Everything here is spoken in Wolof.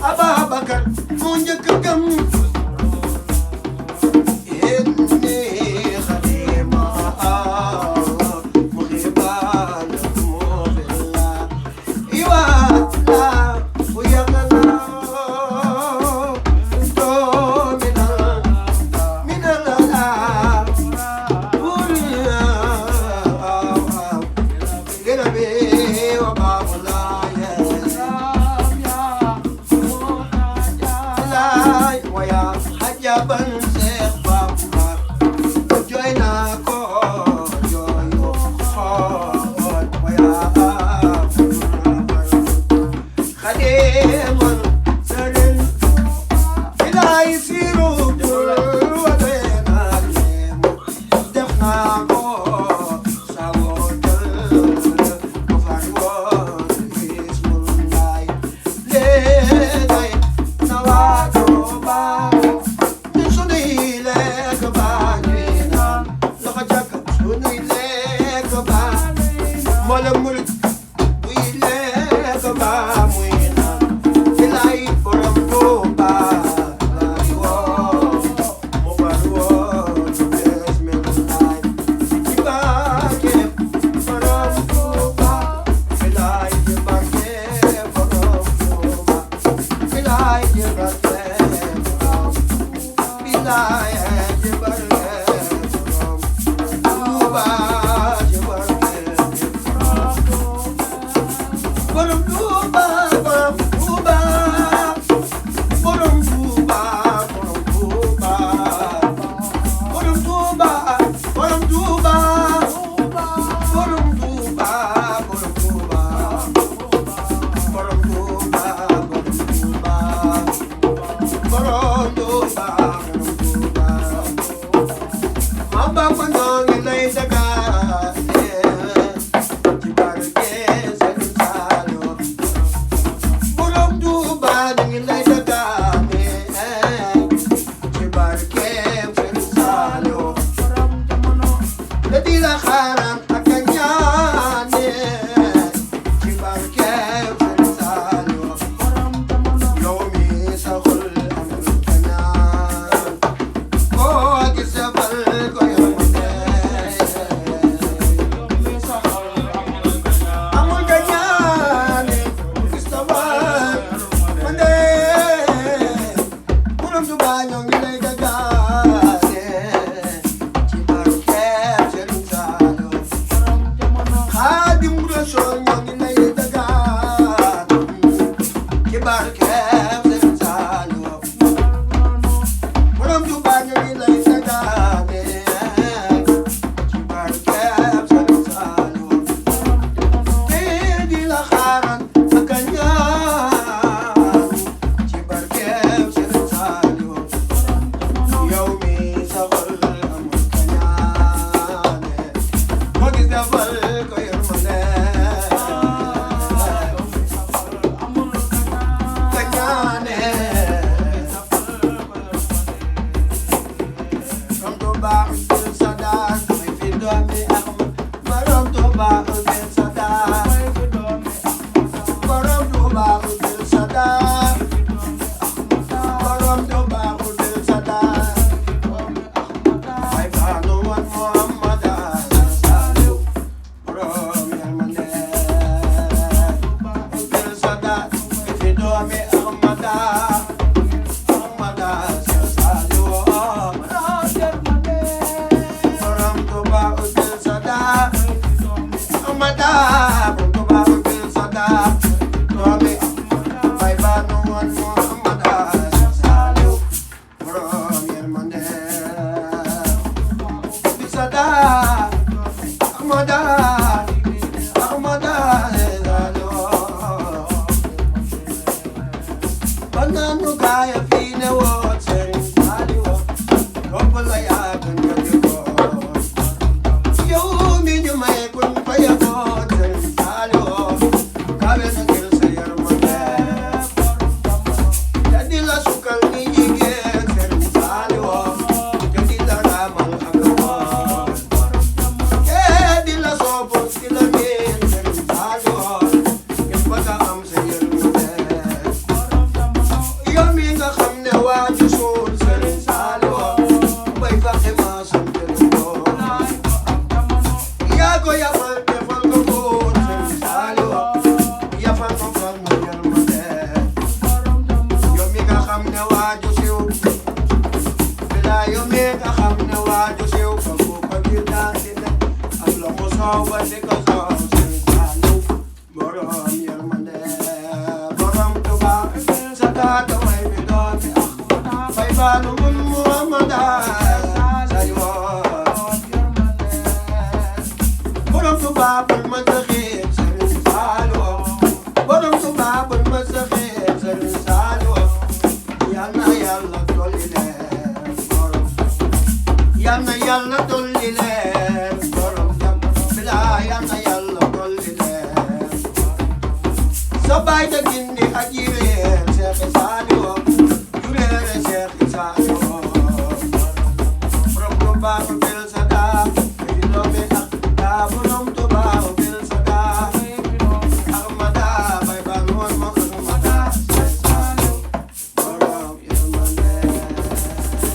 Ababacar mu njëkk gëm inni xadima mu xibaal mu billa iwa la bu yàlla doo minal la buriya gëna be wa baabu la ban Seex Bamba jooy naa ko jooyo xool waya xadeeman sëriñ bilaay siiru wate naa leem def naa ko sawo jël ko far woon bismullaay léegay na waajoo baa mala murit buy lekk ba muy naan bilaay borom Tuuba laay woo mu bar woo bees mel naay ci barke borom Tuuba bilaay ci barke borom Tuuba bilaay ci barke borom bilaay ci barke borom Tuuba borom Tuuba borom Tuuba borom Tuuba borom Tuuba borom Tuuba borom Tuuba borom Tuuba borom Tuuba borom Tuuba ma Bamba ñoo ngi lay dagaan ci barke taxaw ba di ko soow seen Saliou borom yërmande borom Tuuba sa taata way bi doomi Ahmada fay baanu mun Muhammada say woon yërmande borom Tuuba bul ma sa xiir seen Saliou borom Tuuba bul ma sa xiir seen Saliou yal na Yàlla dolli leen borom yal na Yàlla dolli leen borom jàmm bilaa yal na Yàlla dolli leen sa baay da gindi ak yire